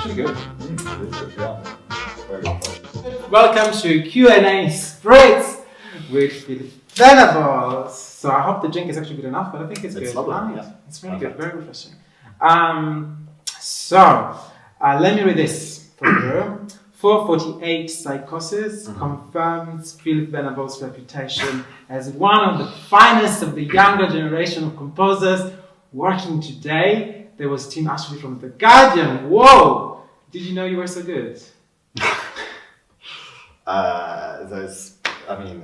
actually good. It is good, yeah. Very good. Welcome to Q&A Spritz with Philip Venables. So I hope the drink is actually good enough, but I think it's good. Lovely, Right? yeah. It's really good, very refreshing. So let me read this for you. 448 Psychosis confirms Philip Venables' reputation as one of the finest of the younger generation of composers working today. There was Tim Ashley from The Guardian. Whoa! Did you know you were so good?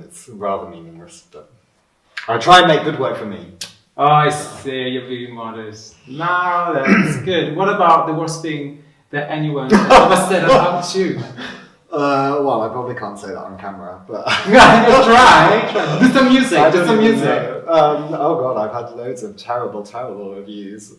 It's rather meaningless, but I try and make good work for me. Oh, I see, you're being modest. No, that's good. What about the worst thing that anyone has ever said about you? Well, I probably can't say that on camera, but... Try. Do some music, do some music. Oh god, I've had loads of terrible reviews.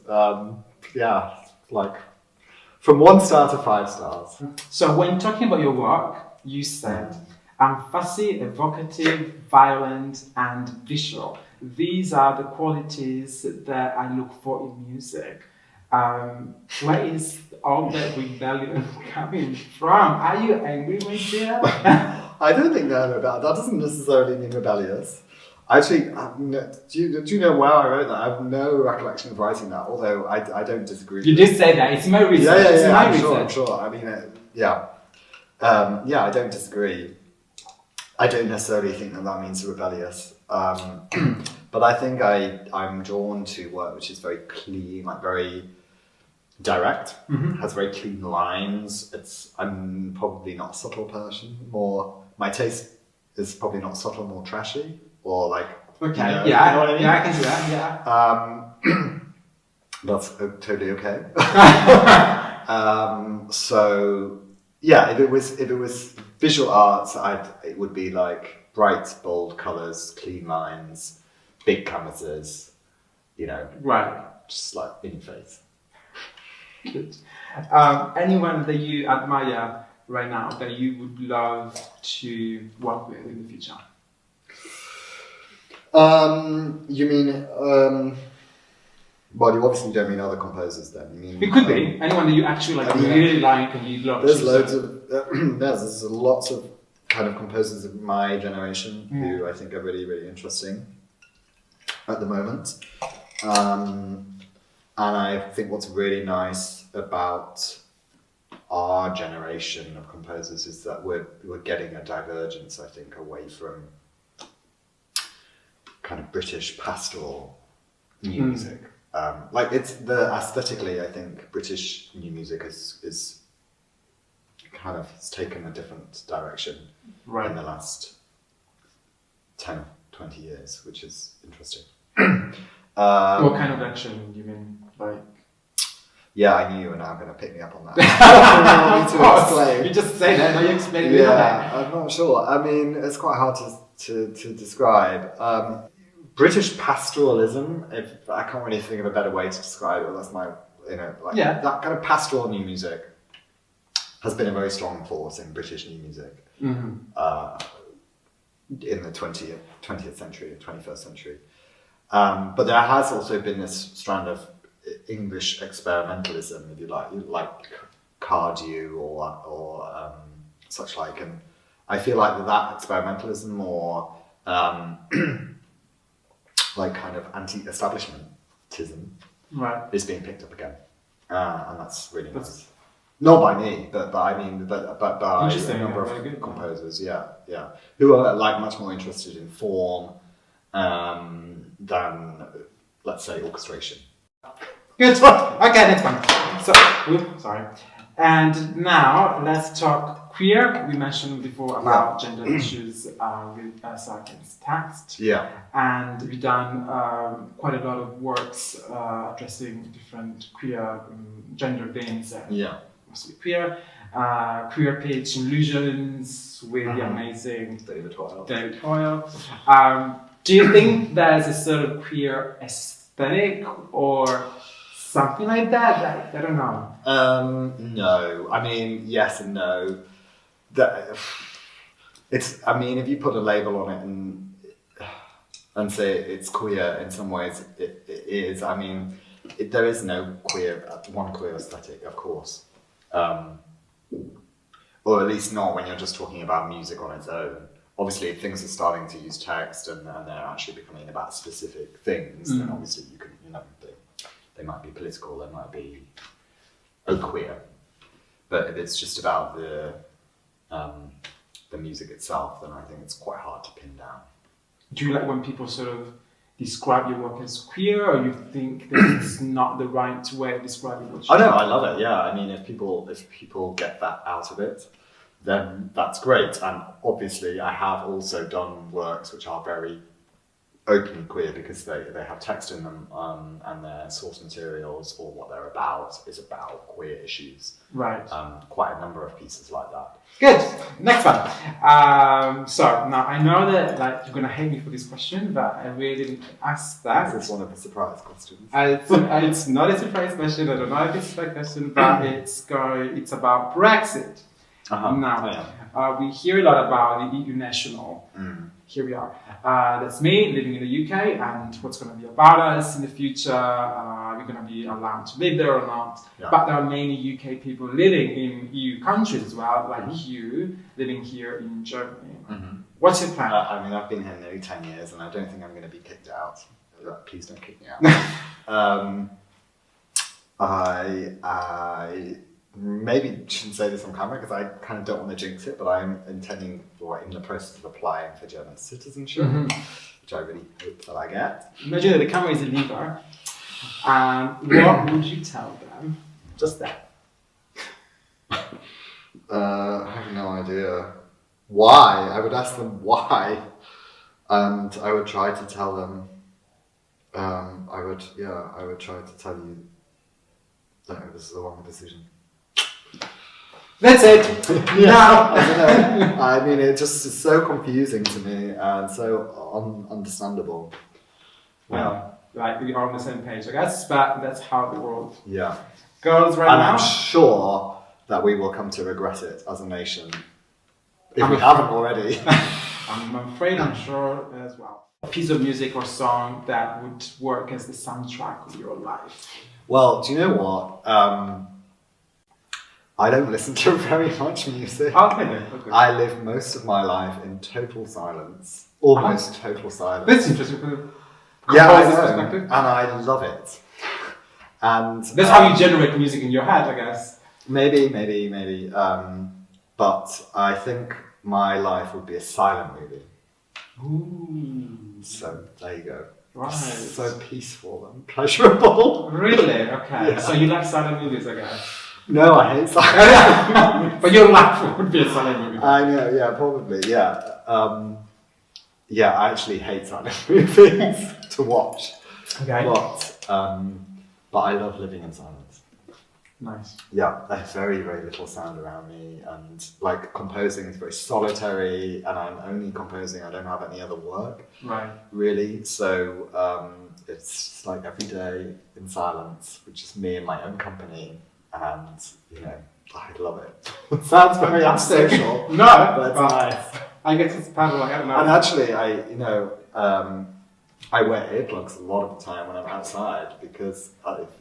From 1 star to 5 stars. So when talking about your work, you said, I'm fussy, evocative, violent, and visual. These are the qualities that I look for in music. Where is all that rebellion coming from? Are you angry, my dear? I don't think that doesn't necessarily mean rebellious. Actually, do you know where I wrote that? I have no recollection of writing that, although I don't disagree. You did say that. It's my research. I'm sure. I mean, I don't disagree. I don't necessarily think that means rebellious. But I think I'm drawn to work which is very clean, like very direct, has very clean lines. I'm probably not a subtle person. My taste is probably not subtle, more trashy, or like. Okay. You know what I mean? Yeah, I can see that. Yeah. That's totally okay. If it was visual arts, it would be like bright, bold colours, clean lines, big canvases, Right. just like in your face. Good. Anyone that you admire right now that you would love to work with in the future? You mean? Well, you obviously don't mean other composers. Then you mean? It could be anyone that you actually really like and you'd love. There's loads of there's lots of kind of composers of my generation who I think are really, really interesting at the moment. And I think what's really nice about our generation of composers is that we're getting a divergence, I think, away from kind of British pastoral new music. Aesthetically, I think British new music is kind of has taken a different direction in the last 10, 20 years, which is interesting. What kind of action do you mean? Like? Yeah, I knew you were now going to pick me up on that. Of course, you just say that, now you explain it. Yeah, I'm not sure. I mean, it's quite hard to describe. British pastoralism, I can't really think of a better way to describe it. That's my, that kind of pastoral new music has been a very strong force in British new music in the 20th century, 21st century. But there has also been this strand of English experimentalism, if you like Cardew or such like, and I feel like that experimentalism or like kind of anti-establishmentism is being picked up again, and that's really nice. Not by me, but by a number of composers, who are like much more interested in form than, let's say, orchestration. Good. Okay, next one. Sorry. And now let's talk queer. We mentioned before about gender issues with Sarkin's text. Yeah. And we've done quite a lot of works addressing different queer gender themes. Mostly queer. Queer Pitch Illusions with the amazing David Hoyle. Do you think there's a sort of queer aesthetic or something like that? I don't know. No. I mean, yes and no. If you put a label on it and say it's queer, in some ways it is. I mean, there is no one queer aesthetic, of course. Or at least not when you're just talking about music on its own. Obviously, if things are starting to use text and they're actually becoming about specific things, then obviously you can, they might be political, they might be queer. But if it's just about the music itself, then I think it's quite hard to pin down. Do you like when people sort of describe your work as queer, or you think that it's not the right way of describing what you do? Oh no, I love it. Yeah, I mean, if people get that out of it, then that's great. And obviously, I have also done works which are very openly queer because they have text in them, and their source materials or what they're about is about queer issues. Right. Quite a number of pieces like that. Good. Next one. So now I know that you're gonna hate me for this question, but I really didn't ask that. Is this one of the surprise questions? It's not a surprise question. I don't know if it's a surprise question, but it's about Brexit. Now we hear a lot about the EU national. Here we are. That's me living in the UK, and what's going to be about us in the future. We're going to be allowed to live there or not. Yeah. But there are many UK people living in EU countries as well, like you, living here in Germany. What's your plan? I mean, I've been here nearly 10 years, and I don't think I'm going to be kicked out. Please don't kick me out. I maybe shouldn't say this on camera because I kind of don't want to jinx it, but I'm intending, or in the process of applying for German citizenship, which I really hope that I get. Imagine that the camera is a lever. What would you tell them? Just that. I have no idea. Why? I would ask them why, and I would try to tell them. I would try to tell you that this is the wrong decision. That's it. I don't know. I mean, it just is so confusing to me and so understandable. Well, we are on the same page, I guess, but that's how the world goes right now. And I'm sure that we will come to regret it as a nation if we haven't already. I'm afraid I'm sure as well. A piece of music or song that would work as the soundtrack of your life. Well, do you know what? I don't listen to very much music. Okay. I live most of my life in total silence. Almost total silence. That's interesting from the perspective. And I love it. And that's how you generate music in your head, I guess. Maybe. But I think my life would be a silent movie. Ooh. So there you go. Right. So peaceful and pleasurable. Really? Okay. Yeah. So you like silent movies, I guess. No, I hate silent. But your life would be a silent movie. I know, yeah, probably, yeah. I actually hate silent movies to watch. Okay. But I love living in silence. Nice. Yeah, there's very, very little sound around me, and composing is very solitary, and I'm only composing, I don't have any other work. Right. Really, so it's just every day in silence, which is me in my own company. And, I love it. It sounds very unsocial. No, but it's nice. I guess it's part of I don't know. And actually, I wear earplugs a lot of the time when I'm outside because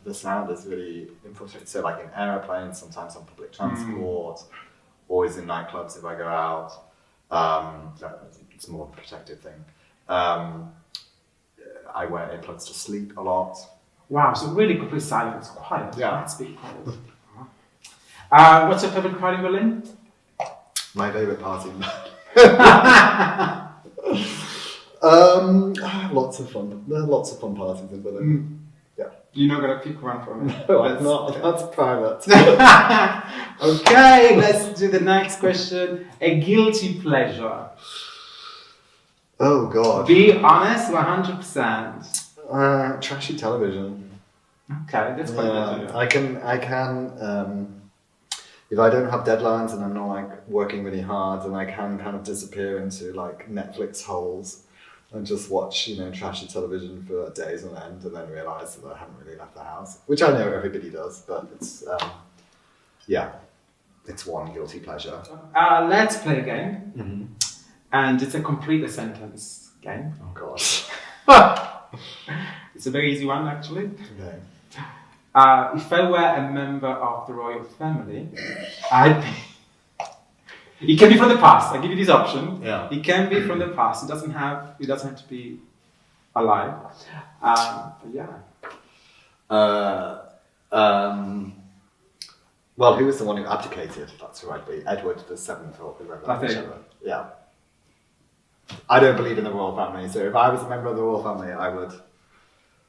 the sound is really infiltrated. So in aeroplanes, sometimes on public transport, always in nightclubs if I go out. It's more of a protective thing. I wear earplugs to sleep a lot. Wow, so really complete silence, quiet. Yeah. Let's be quiet. What's your favorite party in Berlin? My favorite party in Berlin. Lots of fun. There are lots of fun parties in Berlin. Yeah. You're not gonna pick one for me. No, I'm not. That's private. Okay, let's do the next question. A guilty pleasure. Oh God. Be honest, 100%. Trashy television. Okay, that's quite good. I can. If I don't have deadlines and I'm not working really hard, then I can kind of disappear into Netflix holes and just watch trashy television for days on end, and then realise that I haven't really left the house, which I know everybody does, but it's it's one guilty pleasure. Let's play a game, and it's a complete a sentence game. Oh gosh. It's a very easy one, actually. Okay. If I were a member of the royal family, I'd be. It can be from the past. I give you this option. Yeah. It can be from the past. It doesn't have to be alive. Yeah. Well, who was the one who abdicated? That's who I'd be. Edward the Seventh or whoever. Yeah. I don't believe in the royal family, so if I was a member of the royal family, I would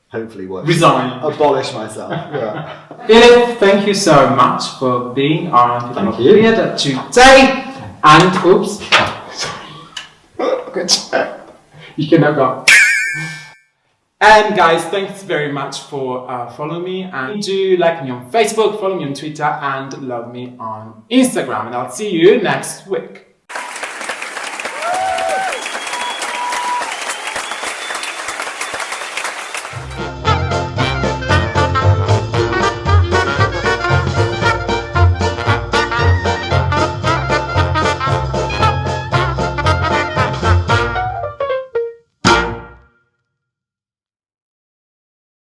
hopefully resign, abolish myself. Yeah. Philip, thank you so much for being on Thank you. Theatre today. And oops, sorry. Good job. You cannot go. And guys, thanks very much for following me, and do like me on Facebook, follow me on Twitter, and love me on Instagram. And I'll see you next week.